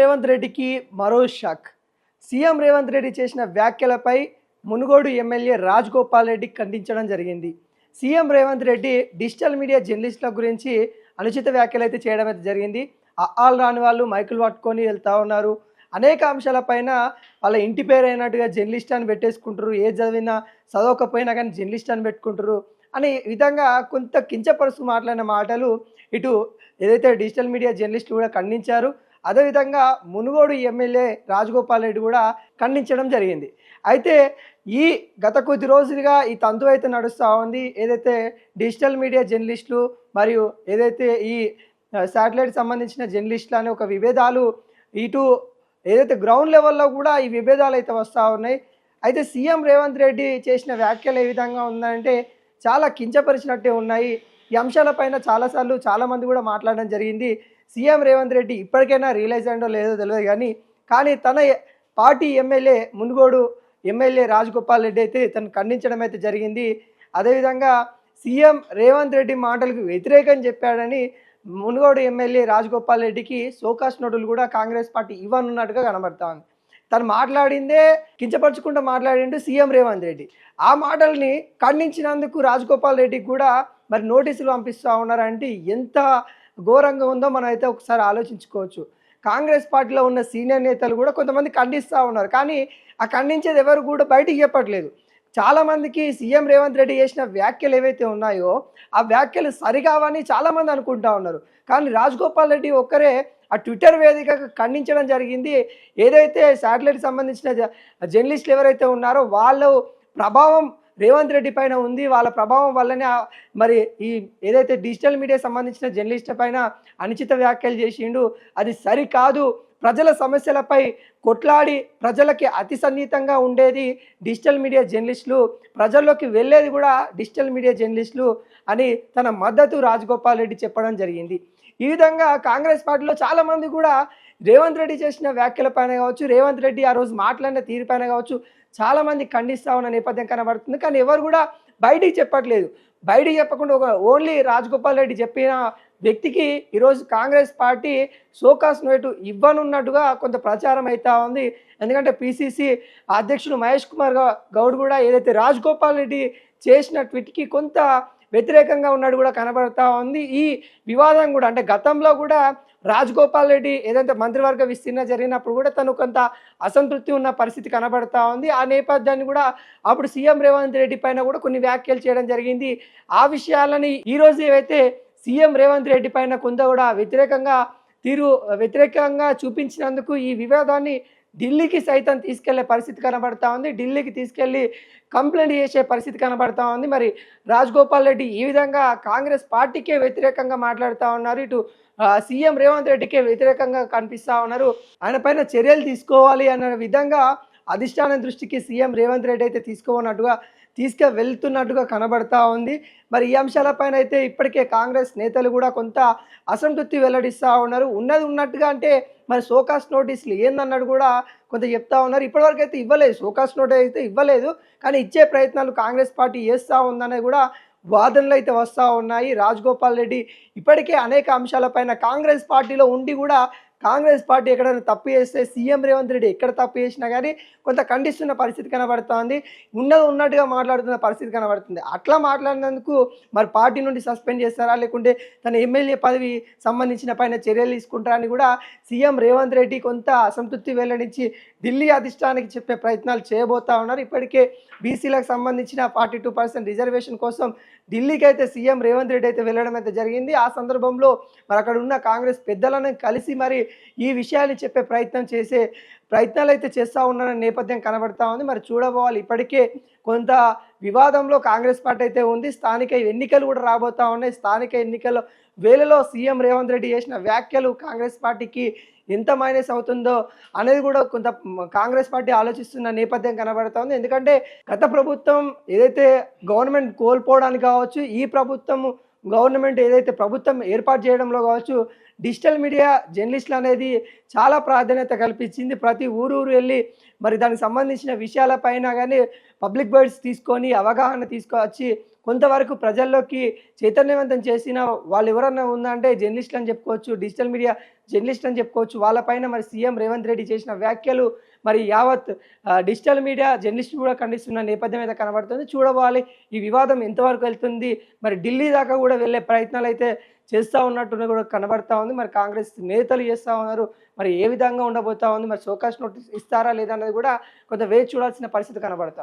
రేవంత్ రెడ్డికి మరో shock. CM Revanth Reddy చేసిన వ్యాఖ్యలపై మునుగోడు ఎమ్మెల్యే రాజగోపాల్ రెడ్డి ఖండించడం జరిగింది. CM Revanth Reddy digital media జర్నలిస్టుల గురించి అనుచిత వ్యాఖ్యలు అయితే చేయడం అయితే జరిగింది. ఆల్ రాని వాళ్ళు మైకులు పట్టుకొని వెళ్తూ ఉన్నారు. అనేక అంశాలపైన వాళ్ళ ఇంటి పేరు అయినట్టుగా జర్నలిస్ట్ అని పెట్టేసుకుంటారు. ఏ చదివినా చదవకపోయినా కానీ జర్నలిస్ట్ అని పెట్టుకుంటారు అనే విధంగా కొంత కించపరుస్తూ మాట్లాడిన మాటలు ఇటు ఏదైతే డిజిటల్ మీడియా జర్నలిస్టులు కూడా ఖండించారు. అదేవిధంగా మునుగోడు ఎమ్మెల్యే రాజగోపాల్ రెడ్డి కూడా ఖండించడం జరిగింది. అయితే ఈ గత కొద్ది రోజులుగా ఈ తంతు అయితే నడుస్తూ ఉంది. ఏదైతే డిజిటల్ మీడియా జర్నలిస్టులు మరియు ఏదైతే ఈ శాటిలైట్ సంబంధించిన జర్నలిస్టులు అనే ఒక విభేదాలు ఇటు ఏదైతే గ్రౌండ్ లెవెల్లో కూడా ఈ విభేదాలు అయితే వస్తూ ఉన్నాయి. అయితే సీఎం రేవంత్ రెడ్డి చేసిన వ్యాఖ్యలు ఏ విధంగా ఉందంటే చాలా కించపరిచినట్టే ఉన్నాయి. ఈ అంశాలపైన చాలాసార్లు చాలామంది కూడా మాట్లాడడం జరిగింది. సీఎం రేవంత్ రెడ్డి ఇప్పటికైనా రియలైజ్ అయ్యిందో లేదో తెలియదు కానీ తన party MLA Munugode MLA Rajagopal Reddy అయితే తను ఖండించడం అయితే జరిగింది. అదేవిధంగా సీఎం రేవంత్ రెడ్డి మాటలకు వ్యతిరేకం చెప్పాడని మునుగోడు ఎమ్మెల్యే రాజగోపాల్ రెడ్డికి సోకాస్ నోటులు కూడా కాంగ్రెస్ పార్టీ ఇవ్వనున్నట్టుగా కనబడతా ఉంది. తను మాట్లాడిందే కించపరచుకుంటూ మాట్లాడిండు సీఎం రేవంత్ రెడ్డి. ఆ మాటల్ని ఖండించినందుకు రాజగోపాల్ రెడ్డికి కూడా మరి నోటీసులు పంపిస్తూ ఉన్నారంటే ఎంత ఘోరంగా ఉందో మనం అయితే ఒకసారి ఆలోచించుకోవచ్చు. కాంగ్రెస్ పార్టీలో ఉన్న సీనియర్ నేతలు కూడా కొంతమంది ఖండిస్తూ ఉన్నారు. కానీ ఆ ఖండించేది ఎవరు కూడా బయటికి చెప్పట్లేదు. చాలామందికి సీఎం రేవంత్ రెడ్డి చేసిన వ్యాఖ్యలు ఏవైతే ఉన్నాయో ఆ వ్యాఖ్యలు సరికావని చాలామంది అనుకుంటా ఉన్నారు. కానీ రాజగోపాల్ రెడ్డి ఒక్కరే ఆ ట్విట్టర్ వేదికగా ఖండించడం జరిగింది. ఏదైతే శాటిలైట్ సంబంధించిన జర్నలిస్టులు ఎవరైతే ఉన్నారో వాళ్ళు ప్రభావం రేవంత్ రెడ్డి పైన ఉంది. వాళ్ళ ప్రభావం వల్లనే మరి ఈ ఏదైతే డిజిటల్ మీడియా సంబంధించిన జర్నలిస్టుల పైన అనుచిత వ్యాఖ్యలు చేసిండు. అది సరికాదు. ప్రజల సమస్యలపై కొట్లాడి ప్రజలకి అతి సన్నిహితంగా ఉండేది డిజిటల్ మీడియా జర్నలిస్టులు, ప్రజల్లోకి వెళ్ళేది కూడా డిజిటల్ మీడియా జర్నలిస్టులు అని తన మద్దతు రాజగోపాల్ రెడ్డి చెప్పడం జరిగింది. ఈ విధంగా కాంగ్రెస్ పార్టీలో చాలామంది కూడా రేవంత్ రెడ్డి చేసిన వ్యాఖ్యలపైన కావచ్చు, రేవంత్ రెడ్డి ఆ రోజు మాట్లాడిన తీరుపైన కావచ్చు చాలామంది ఖండిస్తూ ఉన్న నేపథ్యం కనబడుతుంది. కానీ ఎవరు కూడా బయటికి చెప్పట్లేదు. బయటికి చెప్పకుండా ఒక ఓన్లీ రాజగోపాల్ రెడ్డి చెప్పిన వ్యక్తికి ఈరోజు కాంగ్రెస్ పార్టీ సోకాస్ నోటు ఇవ్వనున్నట్టుగా కొంత ప్రచారం అవుతా ఉంది. ఎందుకంటే పిసిసి అధ్యక్షుడు మహేష్ కుమార్ గౌడ్ కూడా ఏదైతే రాజగోపాల్ రెడ్డి చేసిన ట్వీట్కి కొంత వ్యతిరేకంగా ఉన్నట్టు కూడా కనబడతా ఉంది. ఈ వివాదం కూడా అంటే గతంలో కూడా రాజగోపాల్ రెడ్డి ఏదైతే మంత్రివర్గ విస్తీర్ణ జరిగినప్పుడు కూడా తను కొంత అసంతృప్తి ఉన్న పరిస్థితి కనబడతా ఉంది. ఆ నేపథ్యాన్ని కూడా అప్పుడు సీఎం రేవంత్ రెడ్డి పైన కూడా కొన్ని వ్యాఖ్యలు చేయడం జరిగింది. ఆ విషయాలని ఈరోజు ఏవైతే సీఎం రేవంత్ రెడ్డి పైన కొంత కూడా వ్యతిరేకంగా చూపించినందుకు ఈ వివాదాన్ని ఢిల్లీకి సైతం తీసుకెళ్లే పరిస్థితి కనబడతా ఉంది. ఢిల్లీకి తీసుకెళ్లి కంప్లైంట్ చేసే పరిస్థితి కనబడతా ఉంది. మరి రాజగోపాల్ రెడ్డి ఈ విధంగా కాంగ్రెస్ పార్టీకే వ్యతిరేకంగా మాట్లాడుతూ ఉన్నారు. ఇటు సీఎం రేవంత్ రెడ్డికే వ్యతిరేకంగా కనిపిస్తూ ఉన్నారు. ఆయన పైన చర్యలు తీసుకోవాలి అన్న విధంగా అధిష్టానం దృష్టికి సీఎం రేవంత్ రెడ్డి అయితే తీసుకువెళ్తున్నట్టుగా కనబడతా ఉంది. మరి ఈ అంశాలపైన అయితే ఇప్పటికే కాంగ్రెస్ నేతలు కూడా కొంత అసంతృప్తి వెల్లడిస్తూ ఉన్నారు. ఉన్నది ఉన్నట్టుగా అంటే మరి సోకాస్ నోటీసులు ఏందన్నాడు కూడా కొంత చెప్తా ఉన్నారు. ఇప్పటివరకు అయితే ఇవ్వలేదు, సోకాస్ నోటీస్ అయితే ఇవ్వలేదు. కానీ ఇచ్చే ప్రయత్నాలు కాంగ్రెస్ పార్టీ చేస్తూ ఉందనే కూడా వాదనలు అయితే వస్తూ ఉన్నాయి. రాజగోపాల్ రెడ్డి ఇప్పటికే అనేక అంశాలపైన కాంగ్రెస్ పార్టీలో ఉండి కూడా కాంగ్రెస్ పార్టీ ఎక్కడైనా తప్పు చేస్తే సీఎం రేవంత్ రెడ్డి ఎక్కడ తప్పు చేసినా కానీ కొంత ఖండిస్తున్న పరిస్థితి కనబడుతుంది. ఉన్నట్టుగా మాట్లాడుతున్న పరిస్థితి కనబడుతుంది. అట్లా మాట్లాడినందుకు మరి పార్టీ నుండి సస్పెండ్ చేస్తారా లేకుంటే తన ఎమ్మెల్యే పదవి సంబంధించిన పైన చర్యలు తీసుకుంటారా అని కూడా సీఎం రేవంత్ రెడ్డి కొంత అసంతృప్తి వెల్లడించి ఢిల్లీ అధిష్టానానికి చెప్పే ప్రయత్నాలు చేయబోతా ఉన్నారు. ఇప్పటికే బీసీలకు సంబంధించిన 42% రిజర్వేషన్ కోసం ఢిల్లీకి అయితే సీఎం రేవంత్ రెడ్డి అయితే వెళ్ళడం అయితే జరిగింది. ఆ సందర్భంలో మరి అక్కడ ఉన్న కాంగ్రెస్ పెద్దలను కలిసి మరి ఈ విషయాన్ని చెప్పే ప్రయత్నాలు అయితే చేస్తూ ఉన్న నేపథ్యం కనబడతా ఉంది. మరి చూడబోవాలి. ఇప్పటికే కొంత వివాదంలో కాంగ్రెస్ పార్టీ అయితే ఉంది. స్థానిక ఎన్నికలు కూడా రాబోతా ఉన్నాయి. స్థానిక ఎన్నికల వేళలో సీఎం రేవంత్ రెడ్డి చేసిన వ్యాఖ్యలు కాంగ్రెస్ పార్టీకి ఎంత మైనస్ అవుతుందో అనేది కూడా కొంత కాంగ్రెస్ పార్టీ ఆలోచిస్తున్న నేపథ్యం కనబడతా ఉంది. ఎందుకంటే గత ప్రభుత్వం ఏదైతే గవర్నమెంట్ కోల్పోవడానికి కావచ్చు, ఈ గవర్నమెంట్ ఏదైతే ప్రభుత్వం ఏర్పాటు చేయడంలో కావచ్చు, డిజిటల్ మీడియా జర్నలిస్టులు అనేది చాలా ప్రాధాన్యత కల్పించింది. ప్రతి ఊరు వెళ్ళి మరి దానికి సంబంధించిన విషయాలపైన కానీ పబ్లిక్ బర్డ్స్ తీసుకొని అవగాహన తీసుకొచ్చి కొంతవరకు ప్రజల్లోకి చైతన్యవంతం చేసిన వాళ్ళు ఎవరన్నా ఉందా అంటే జర్నలిస్టులు అని చెప్పుకోవచ్చు, డిజిటల్ మీడియా జర్నలిస్ట్ అని చెప్పుకోవచ్చు. వాళ్ళపైన మరి సీఎం రేవంత్ రెడ్డి చేసిన వ్యాఖ్యలు మరి యావత్ డిజిటల్ మీడియా జర్నలిస్టులు కూడా ఖండిస్తున్న నేపథ్యం అయితే కనబడుతుంది. చూడవాలి ఈ వివాదం ఎంతవరకు వెళ్తుంది. మరి ఢిల్లీ దాకా కూడా వెళ్ళే ప్రయత్నాలు అయితే చేస్తూ ఉన్నట్టు కూడా కనబడతా ఉంది. మరి కాంగ్రెస్ నేతలు చేస్తూ ఉన్నారు. మరి ఏ విధంగా ఉండబోతా ఉంది, మరి షోకాస్ నోటీస్ ఇస్తారా లేదా అనేది కూడా కొంత వేచి చూడాల్సిన పరిస్థితి కనబడతా